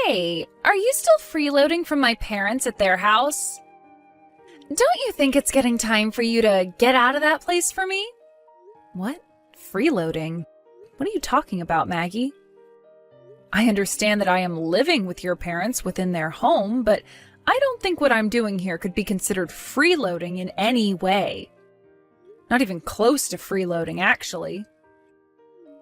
Hey, are you still freeloading from my parents at their house? Don't you think it's getting time for you to get out of that place for me? What? Freeloading? What are you talking about, Maggie? I understand that I am living with your parents within their home, but I don't think what I'm doing here could be considered freeloading in any way. Not even close to freeloading, actually.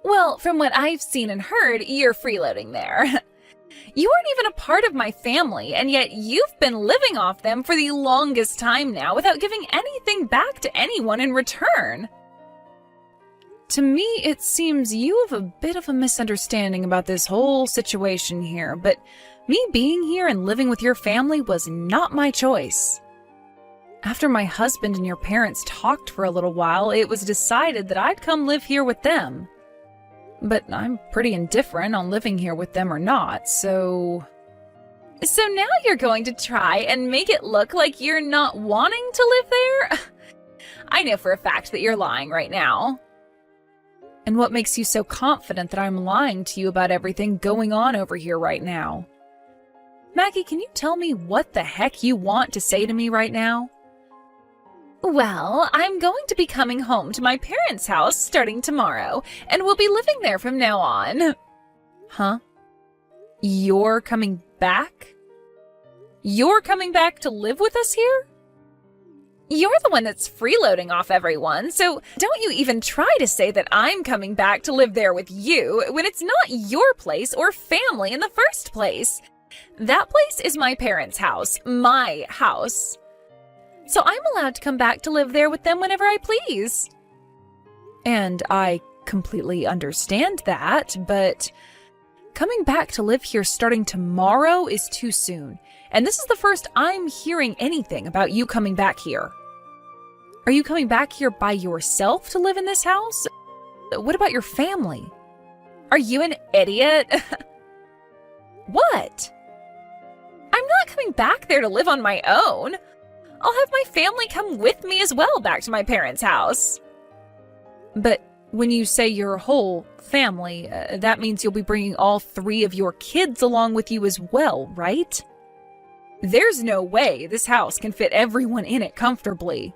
Well, from what I've seen and heard, you're freeloading there. You aren't even a part of my family, and yet you've been living off them for the longest time now without giving anything back to anyone in return. To me, it seems you have a bit of a misunderstanding about this whole situation here, but me being here and living with your family was not my choice. After my husband and your parents talked for a little while, it was decided that I'd come live here with them. But I'm pretty indifferent on living here with them or not, so... So now you're going to try and make it look like you're not wanting to live there? I know for a fact that you're lying right now. And what makes you so confident that I'm lying to you about everything going on over here right now? Maggie, can you tell me what the heck you want to say to me right now? Well, I'm going to be coming home to my parents' house starting tomorrow, and we'll be living there from now on. Huh? You're coming back? You're coming back to live with us here? You're the one that's freeloading off everyone, so don't you even try to say that I'm coming back to live there with you when it's not your place or family in the first place. That place is my parents' house, my house. So I'm allowed to come back to live there with them whenever I please. And I completely understand that, but coming back to live here starting tomorrow is too soon. And this is the first I'm hearing anything about you coming back here. Are you coming back here by yourself to live in this house? What about your family? Are you an idiot? What? I'm not coming back there to live on my own. I'll have my family come with me as well back to my parents' house. But when you say your whole family, that means you'll be bringing all 3 of your kids along with you as well, right? There's no way this house can fit everyone in it comfortably.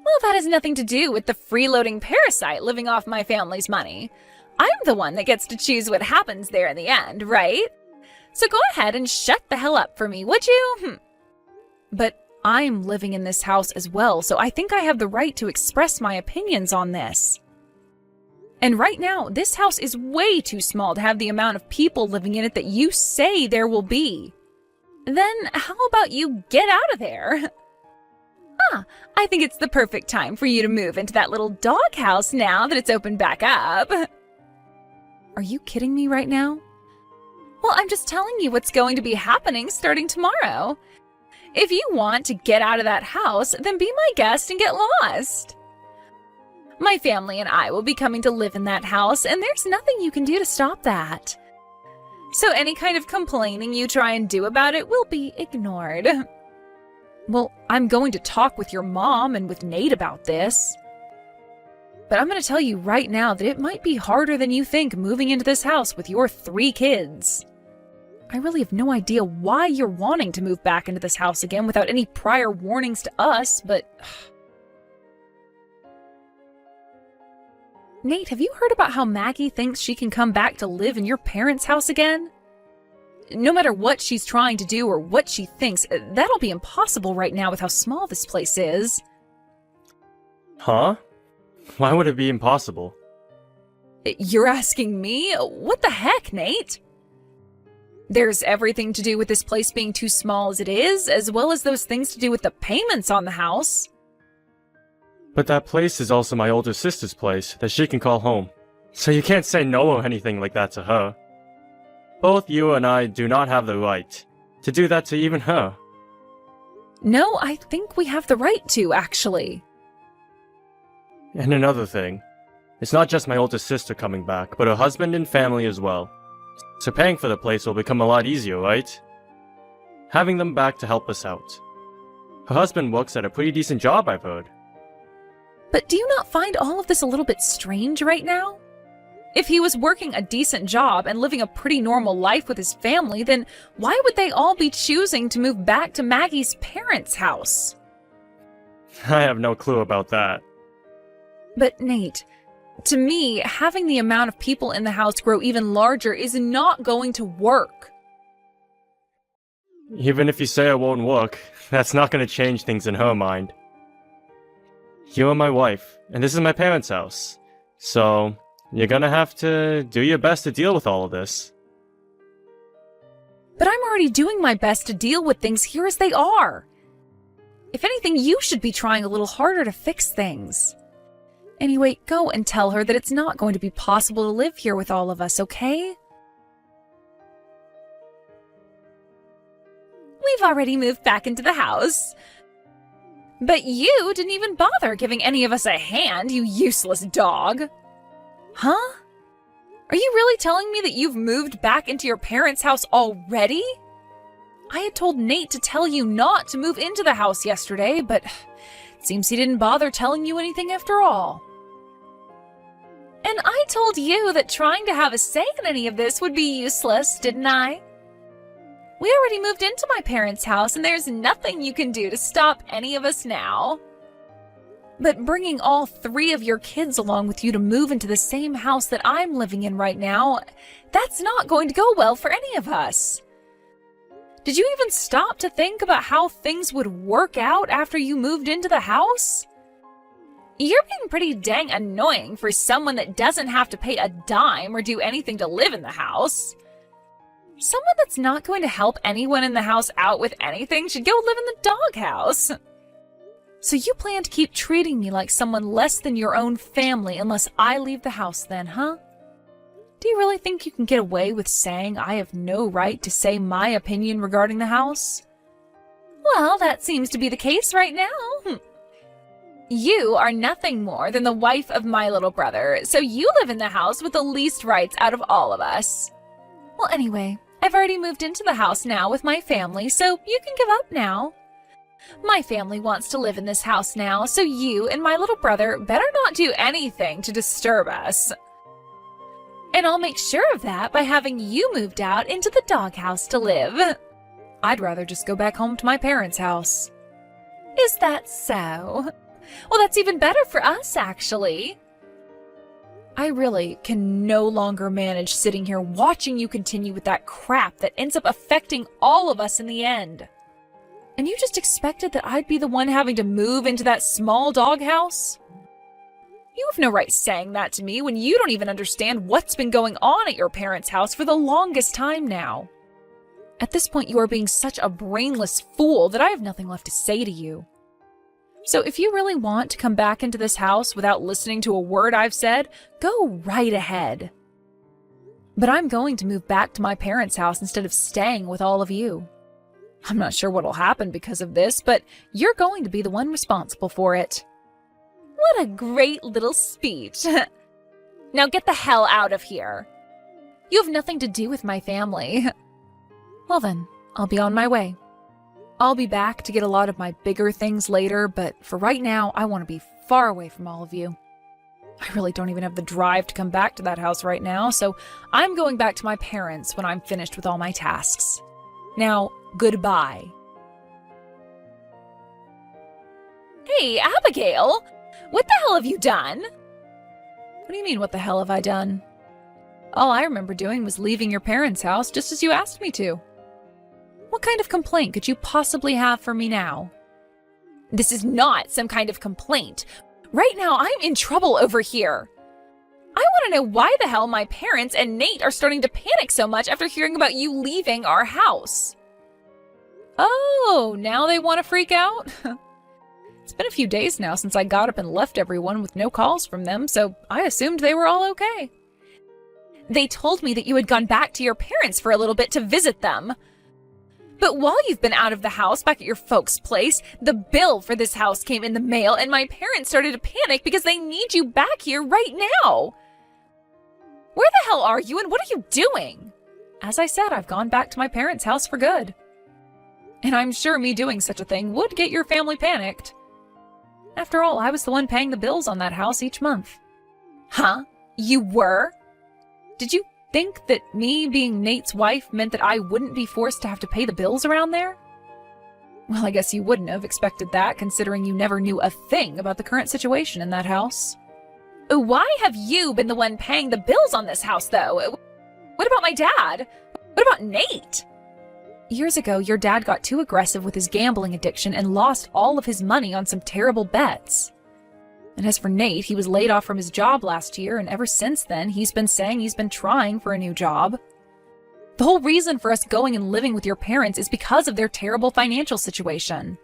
Well, that has nothing to do with the freeloading parasite living off my family's money. I'm the one that gets to choose what happens there in the end, right? So go ahead and shut the hell up for me, would you? But I'm living in this house as well, so I think I have the right to express my opinions on this. And right now, this house is way too small to have the amount of people living in it that you say there will be. Then how about you get out of there? I think it's the perfect time for you to move into that little doghouse now that it's opened back up. Are you kidding me right now? Well, I'm just telling you what's going to be happening starting tomorrow. If you want to get out of that house, then be my guest and get lost. My family and I will be coming to live in that house, and there's nothing you can do to stop that. So any kind of complaining you try and do about it will be ignored. Well, I'm going to talk with your mom and with Nate about this. But I'm going to tell you right now that it might be harder than you think moving into this house with your 3 kids. I really have no idea why you're wanting to move back into this house again without any prior warnings to us, but... Nate, have you heard about how Maggie thinks she can come back to live in your parents' house again? No matter what she's trying to do or what she thinks, that'll be impossible right now with how small this place is. Huh? Why would it be impossible? You're asking me? What the heck, Nate? There's everything to do with this place being too small as it is, as well as those things to do with the payments on the house. But that place is also my older sister's place that she can call home. So you can't say no or anything like that to her. Both you and I do not have the right to do that to even her. No, I think we have the right to, actually. And another thing, it's not just my older sister coming back, but her husband and family as well. So paying for the place will become a lot easier, right? Having them back to help us out. Her husband works at a pretty decent job, I've heard. But do you not find all of this a little bit strange right now? If he was working a decent job and living a pretty normal life with his family, then why would they all be choosing to move back to Maggie's parents' house? I have no clue about that. But Nate, to me, having the amount of people in the house grow even larger is not going to work. Even if you say it won't work, that's not going to change things in her mind. You are my wife, and this is my parents' house. So, you're gonna have to do your best to deal with all of this. But I'm already doing my best to deal with things here as they are. If anything, you should be trying a little harder to fix things. Anyway, go and tell her that it's not going to be possible to live here with all of us, okay? We've already moved back into the house. But you didn't even bother giving any of us a hand, you useless dog. Huh? Are you really telling me that you've moved back into your parents' house already? I had told Nate to tell you not to move into the house yesterday, but it seems he didn't bother telling you anything after all. And I told you that trying to have a say in any of this would be useless, didn't I? We already moved into my parents' house, and there's nothing you can do to stop any of us now. But bringing all 3 of your kids along with you to move into the same house that I'm living in right now, that's not going to go well for any of us. Did you even stop to think about how things would work out after you moved into the house? You're being pretty dang annoying for someone that doesn't have to pay a dime or do anything to live in the house. Someone that's not going to help anyone in the house out with anything should go live in the doghouse. So you plan to keep treating me like someone less than your own family unless I leave the house then, huh? Do you really think you can get away with saying I have no right to say my opinion regarding the house? Well, that seems to be the case right now. You are nothing more than the wife of my little brother, so you live in the house with the least rights out of all of us. Well, anyway, I've already moved into the house now with my family, so you can give up now. My family wants to live in this house now, so you and my little brother better not do anything to disturb us. And I'll make sure of that by having you moved out into the doghouse to live. I'd rather just go back home to my parents' house. Is that so? Well, that's even better for us, actually. I really can no longer manage sitting here watching you continue with that crap that ends up affecting all of us in the end. And you just expected that I'd be the one having to move into that small doghouse? You have no right saying that to me when you don't even understand what's been going on at your parents' house for the longest time now. At this point, you are being such a brainless fool that I have nothing left to say to you. So if you really want to come back into this house without listening to a word I've said, go right ahead. But I'm going to move back to my parents' house instead of staying with all of you. I'm not sure what'll happen because of this, but you're going to be the one responsible for it. What a great little speech. Now get the hell out of here. You have nothing to do with my family. Well then, I'll be on my way. I'll be back to get a lot of my bigger things later, but for right now, I want to be far away from all of you. I really don't even have the drive to come back to that house right now, so I'm going back to my parents when I'm finished with all my tasks. Now, goodbye. Hey, Abigail! What the hell have you done? What do you mean, what the hell have I done? All I remember doing was leaving your parents' house just as you asked me to. What kind of complaint could you possibly have for me now? This is not some kind of complaint. Right now, I'm in trouble over here. I want to know why the hell my parents and Nate are starting to panic so much after hearing about you leaving our house. Oh, now they want to freak out? It's been a few days now since I got up and left everyone with no calls from them, so I assumed they were all okay. They told me that you had gone back to your parents for a little bit to visit them. But while you've been out of the house back at your folks' place, the bill for this house came in the mail and my parents started to panic because they need you back here right now. Where the hell are you and what are you doing? As I said, I've gone back to my parents' house for good. And I'm sure me doing such a thing would get your family panicked. After all, I was the one paying the bills on that house each month. Huh? You were? Did you think that me being Nate's wife meant that I wouldn't be forced to have to pay the bills around there? Well, I guess you wouldn't have expected that, considering you never knew a thing about the current situation in that house. Why have you been the one paying the bills on this house, though? What about my dad? What about Nate? Years ago, your dad got too aggressive with his gambling addiction and lost all of his money on some terrible bets. And as for Nate, he was laid off from his job last year, and ever since then, he's been saying he's been trying for a new job. The whole reason for us going and living with your parents is because of their terrible financial situation.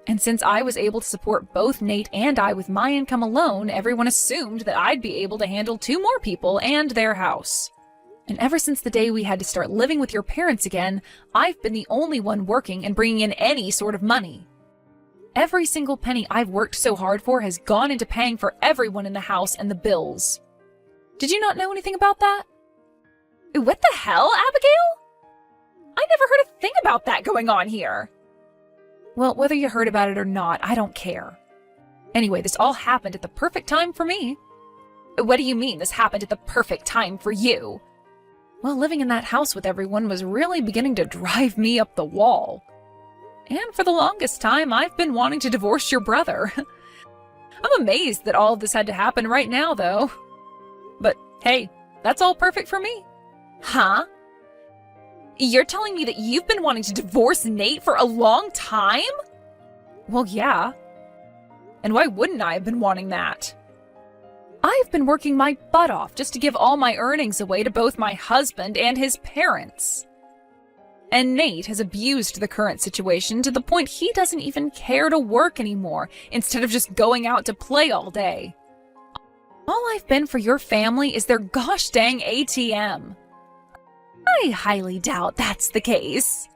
And since I was able to support both Nate and I with my income alone, everyone assumed that I'd be able to handle 2 more people and their house. And ever since the day we had to start living with your parents again, I've been the only one working and bringing in any sort of money. Every single penny I've worked so hard for has gone into paying for everyone in the house and the bills. Did you not know anything about that? What the hell, Abigail? I never heard a thing about that going on here. Well, whether you heard about it or not, I don't care. Anyway, this all happened at the perfect time for me. What do you mean this happened at the perfect time for you? Well, living in that house with everyone was really beginning to drive me up the wall. And for the longest time, I've been wanting to divorce your brother. I'm amazed that all of this had to happen right now, though. But hey, that's all perfect for me. Huh? You're telling me that you've been wanting to divorce Nate for a long time? Well, yeah. And why wouldn't I have been wanting that? I've been working my butt off just to give all my earnings away to both my husband and his parents. And Nate has abused the current situation to the point he doesn't even care to work anymore, instead of just going out to play all day. All I've been for your family is their gosh dang ATM. I highly doubt that's the case.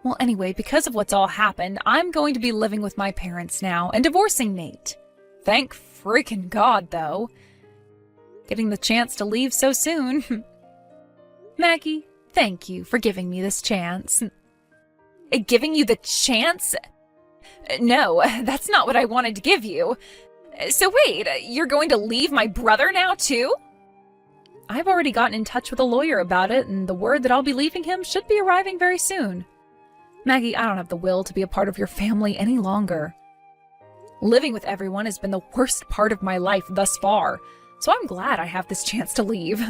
Well, anyway, because of what's all happened, I'm going to be living with my parents now and divorcing Nate. Thank freaking God, though. Getting the chance to leave so soon. Maggie, thank you for giving me this chance. Giving you the chance? No, that's not what I wanted to give you. So wait, you're going to leave my brother now, too? I've already gotten in touch with a lawyer about it, and the word that I'll be leaving him should be arriving very soon. Maggie, I don't have the will to be a part of your family any longer. Living with everyone has been the worst part of my life thus far, so I'm glad I have this chance to leave.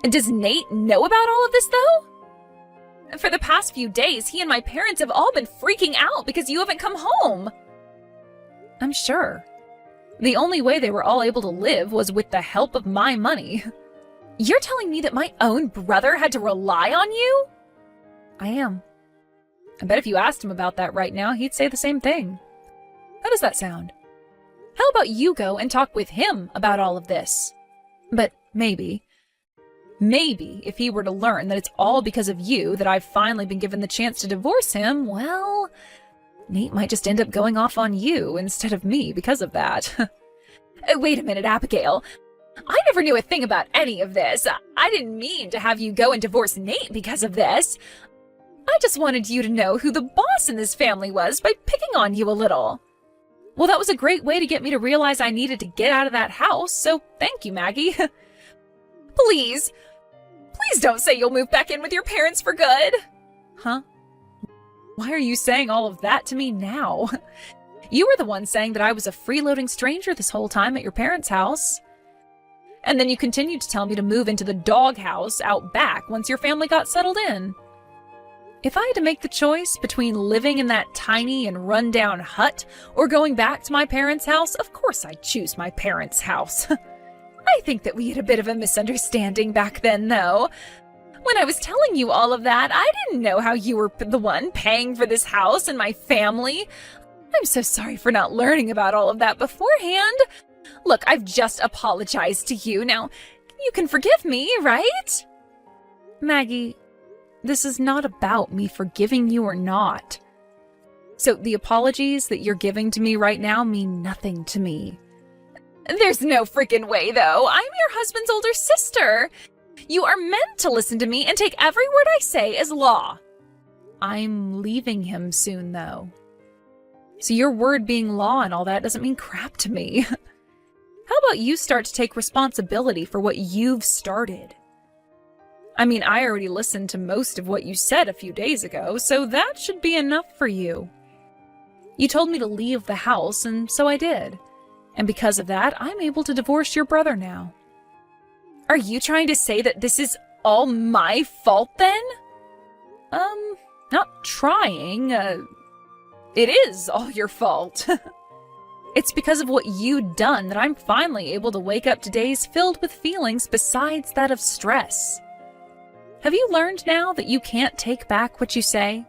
Does Nate know about all of this, though? For the past few days, he and my parents have all been freaking out because you haven't come home. I'm sure. The only way they were all able to live was with the help of my money. You're telling me that my own brother had to rely on you? I am. I bet if you asked him about that right now, he'd say the same thing. How does that sound? How about you go and talk with him about all of this? But maybe if he were to learn that it's all because of you that I've finally been given the chance to divorce him, well, Nate might just end up going off on you instead of me because of that. Wait a minute, Abigail. I never knew a thing about any of this. I didn't mean to have you go and divorce Nate because of this. I just wanted you to know who the boss in this family was by picking on you a little. Well, that was a great way to get me to realize I needed to get out of that house, so thank you, Maggie. Please don't say you'll move back in with your parents for good. Huh? Why are you saying all of that to me now? You were the one saying that I was a freeloading stranger this whole time at your parents' house. And then you continued to tell me to move into the doghouse out back once your family got settled in. If I had to make the choice between living in that tiny and run-down hut or going back to my parents' house, of course I'd choose my parents' house. I think that we had a bit of a misunderstanding back then, though. When I was telling you all of that, I didn't know how you were the one paying for this house and my family. I'm so sorry for not learning about all of that beforehand. Look, I've just apologized to you. Now, you can forgive me, right? Maggie, this is not about me forgiving you or not. So the apologies that you're giving to me right now mean nothing to me. There's no freaking way, though. I'm your husband's older sister. You are meant to listen to me and take every word I say as law. I'm leaving him soon, though. So your word being law and all that doesn't mean crap to me. How about you start to take responsibility for what you've started? I mean, I already listened to most of what you said a few days ago, so that should be enough for you. You told me to leave the house, and so I did. And because of that, I'm able to divorce your brother now. Are you trying to say that this is all my fault then? Not trying. It is all your fault. It's because of what you'd done that I'm finally able to wake up to days filled with feelings besides that of stress. Have you learned now that you can't take back what you say?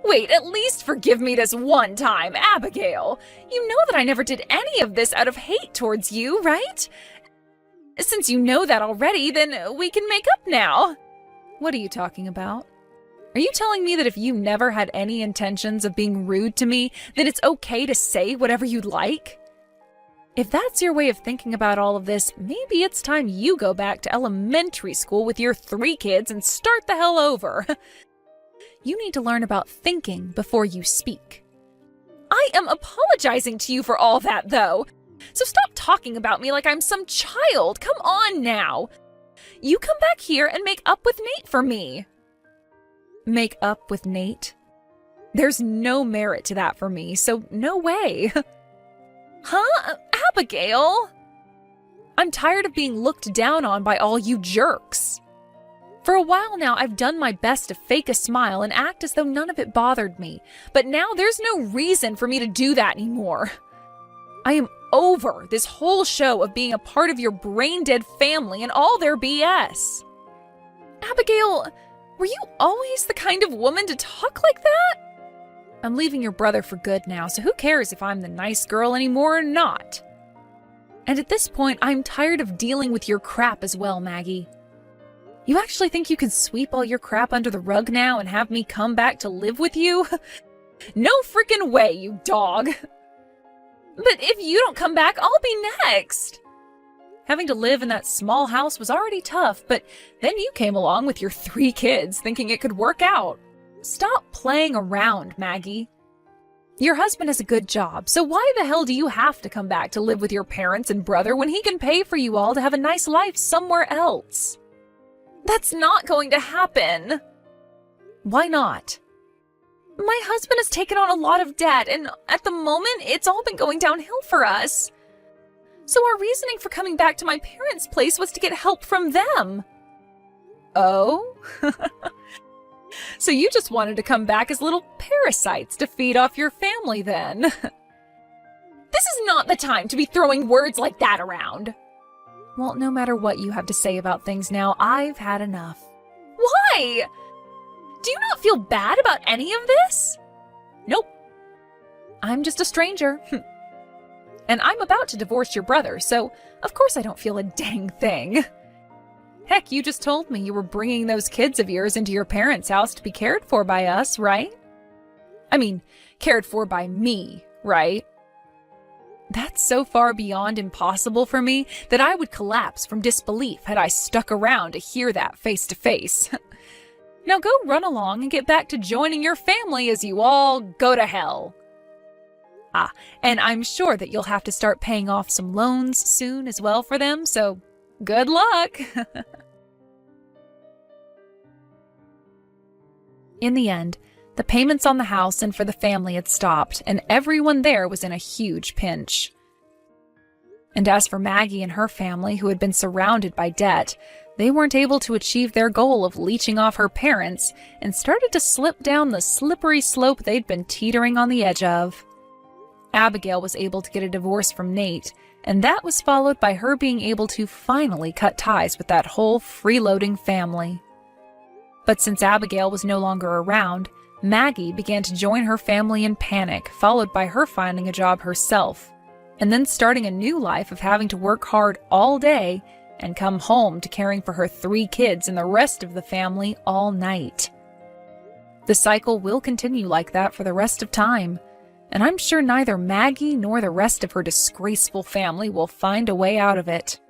Wait, at least forgive me this one time, Abigail. You know that I never did any of this out of hate towards you, right? Since you know that already, then we can make up now. What are you talking about? Are you telling me that if you never had any intentions of being rude to me, then it's okay to say whatever you'd like? If that's your way of thinking about all of this, maybe it's time you go back to elementary school with your 3 kids and start the hell over. You need to learn about thinking before you speak. I am apologizing to you for all that, though. So stop talking about me like I'm some child. Come on now. You come back here and make up with Nate for me. Make up with Nate? There's no merit to that for me, so no way. Huh? Abigail? I'm tired of being looked down on by all you jerks. For a while now, I've done my best to fake a smile and act as though none of it bothered me, but now there's no reason for me to do that anymore. I am over this whole show of being a part of your brain-dead family and all their BS. Abigail, were you always the kind of woman to talk like that? I'm leaving your brother for good now, so who cares if I'm the nice girl anymore or not? And at this point, I'm tired of dealing with your crap as well, Maggie. You actually think you can sweep all your crap under the rug now and have me come back to live with you? No freaking way, you dog! But if you don't come back, I'll be next! Having to live in that small house was already tough, but then you came along with your 3 kids thinking it could work out. Stop playing around, Maggie. Your husband has a good job, so why the hell do you have to come back to live with your parents and brother when he can pay for you all to have a nice life somewhere else? That's not going to happen. Why not? My husband has taken on a lot of debt, and at the moment, it's all been going downhill for us. So our reasoning for coming back to my parents' place was to get help from them. Oh? So you just wanted to come back as little parasites to feed off your family then. This is not the time to be throwing words like that around. Well, no matter what you have to say about things now, I've had enough. Why? Do you not feel bad about any of this? Nope. I'm just a stranger. And I'm about to divorce your brother, so of course I don't feel a dang thing. Heck, you just told me you were bringing those kids of yours into your parents' house to be cared for by us, right? I mean, cared for by me, right? That's so far beyond impossible for me that I would collapse from disbelief had I stuck around to hear that face to face. Now go run along and get back to joining your family as you all go to hell. Ah, and I'm sure that you'll have to start paying off some loans soon as well for them, so good luck! In the end, the payments on the house and for the family had stopped, and everyone there was in a huge pinch. And as for Maggie and her family, who had been surrounded by debt, they weren't able to achieve their goal of leeching off her parents and started to slip down the slippery slope they'd been teetering on the edge of. Abigail was able to get a divorce from Nate, and that was followed by her being able to finally cut ties with that whole freeloading family. But since Abigail was no longer around, Maggie began to join her family in panic, followed by her finding a job herself, and then starting a new life of having to work hard all day and come home to caring for her 3 kids and the rest of the family all night. The cycle will continue like that for the rest of time, and I'm sure neither Maggie nor the rest of her disgraceful family will find a way out of it.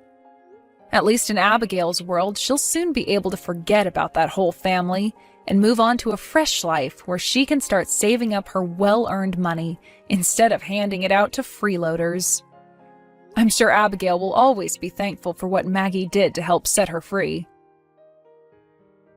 At least in Abigail's world, she'll soon be able to forget about that whole family and move on to a fresh life where she can start saving up her well-earned money instead of handing it out to freeloaders. I'm sure Abigail will always be thankful for what Maggie did to help set her free.